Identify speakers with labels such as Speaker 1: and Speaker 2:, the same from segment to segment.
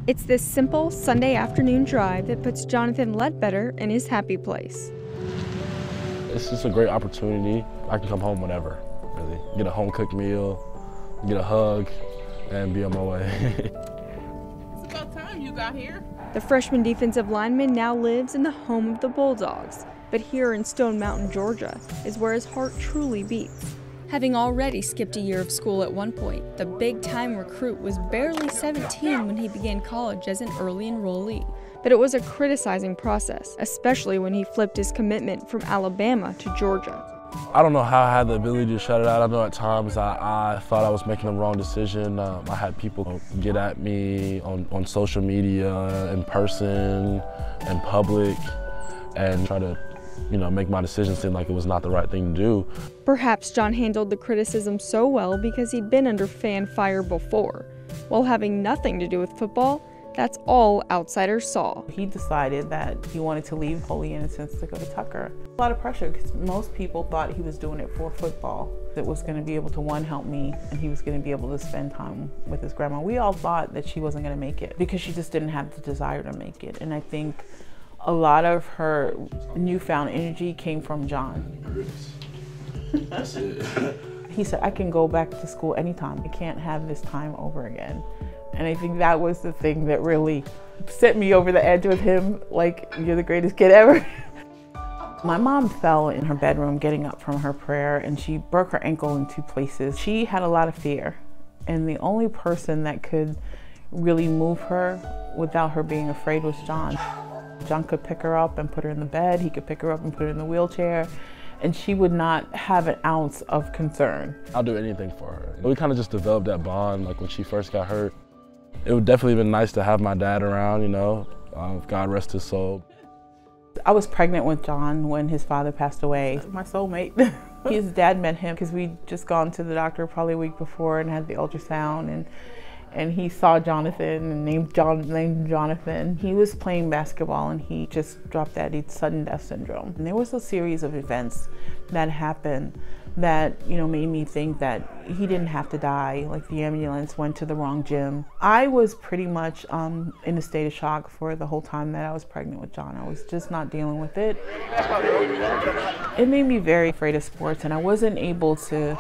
Speaker 1: It's this simple Sunday afternoon drive that puts Jonathan Ledbetter in his happy place.
Speaker 2: It's just a great opportunity. I can come home whenever, really. Get a home-cooked meal, get a hug, and be on my way.
Speaker 3: It's about time you got here.
Speaker 1: The freshman defensive lineman now lives in the home of the Bulldogs, but here in Stone Mountain, Georgia, is where his heart truly beats. Having already skipped a year of school at one point, the big-time recruit was barely 17 when he began college as an early enrollee. But it was a criticizing process, especially when he flipped his commitment from Alabama to Georgia.
Speaker 2: I don't know how I had the ability to shut it out. I know at times I thought I was making the wrong decision. I had people get at me on social media, in person, in public, and try to make my decision seem like it was not the right thing to do.
Speaker 1: Perhaps John handled the criticism so well because he'd been under fan fire before. While having nothing to do with football, that's all outsiders saw.
Speaker 3: He decided that he wanted to leave Holy Innocents to go to Tucker. A lot of pressure because most people thought he was doing it for football. That was going to be able to, one, help me, and he was going to be able to spend time with his grandma. We all thought that she wasn't going to make it because she just didn't have the desire to make it. And I think a lot of her newfound energy came from John.
Speaker 2: That's it.
Speaker 3: He said, I can go back to school anytime. I can't have this time over again. And I think that was the thing that really set me over the edge with him, like, you're the greatest kid ever. My mom fell in her bedroom getting up from her prayer, and she broke her ankle in 2 places. She had a lot of fear, and the only person that could really move her without her being afraid was John. John could pick her up and put her in the bed. He could pick her up and put her in the wheelchair, and she would not have an ounce of concern.
Speaker 2: I'll do anything for her. We kind of just developed that bond, like when she first got hurt. It would definitely been nice to have my dad around, God rest his soul.
Speaker 3: I was pregnant with John when his father passed away. My soulmate. His dad met him because we'd just gone to the doctor probably a week before and had the ultrasound, and he saw Jonathan and named Jonathan. He was playing basketball and he just dropped that sudden death syndrome. And there was a series of events that happened that made me think that he didn't have to die, like the ambulance went to the wrong gym. I was pretty much in a state of shock for the whole time that I was pregnant with John. I was just not dealing with it. It made me very afraid of sports, and I wasn't able to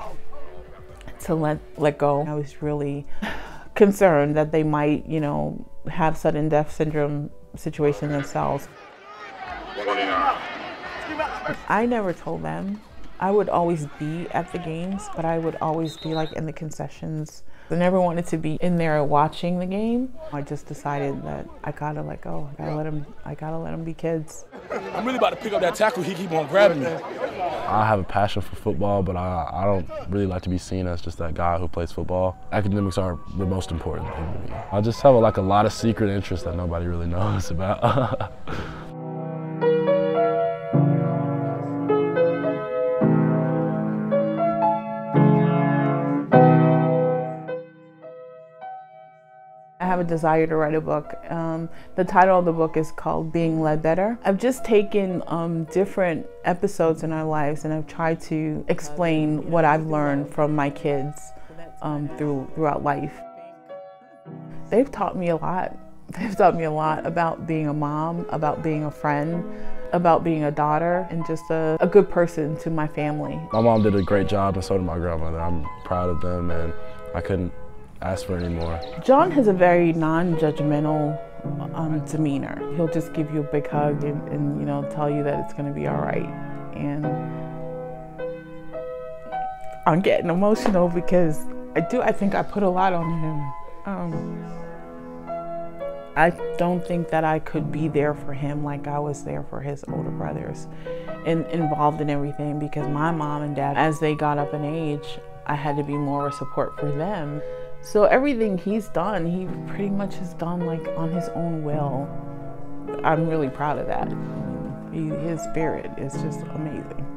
Speaker 3: let go. I was really concerned that they might, have sudden death syndrome situation themselves. I never told them. I would always be at the games, but I would always be like in the concessions. I never wanted to be in there watching the game. I just decided that I gotta let go. I gotta let them be kids.
Speaker 4: I'm really about to pick up that tackle. He keep on grabbing me.
Speaker 2: I have a passion for football, but I don't really like to be seen as just that guy who plays football. Academics are the most important thing to me. I just have a lot of secret interests that nobody really knows about.
Speaker 3: I have a desire to write a book. The title of the book is called Being Ledbetter. I've just taken different episodes in our lives and I've tried to explain what I've learned from my kids throughout life. They've taught me a lot. They've taught me a lot about being a mom, about being a friend, about being a daughter, and just a good person to my family.
Speaker 2: My mom did a great job, and so did my grandmother. I'm proud of them, and I couldn't ask for any more.
Speaker 3: John has a very non-judgmental demeanor. He'll just give you a big hug and tell you that it's going to be all right. And I'm getting emotional because I think I put a lot on him. I don't think that I could be there for him like I was there for his older brothers and involved in everything, because my mom and dad, as they got up in age, I had to be more of a support for them. So everything he's done, he pretty much has done like on his own will. I'm really proud of that. His spirit is just amazing.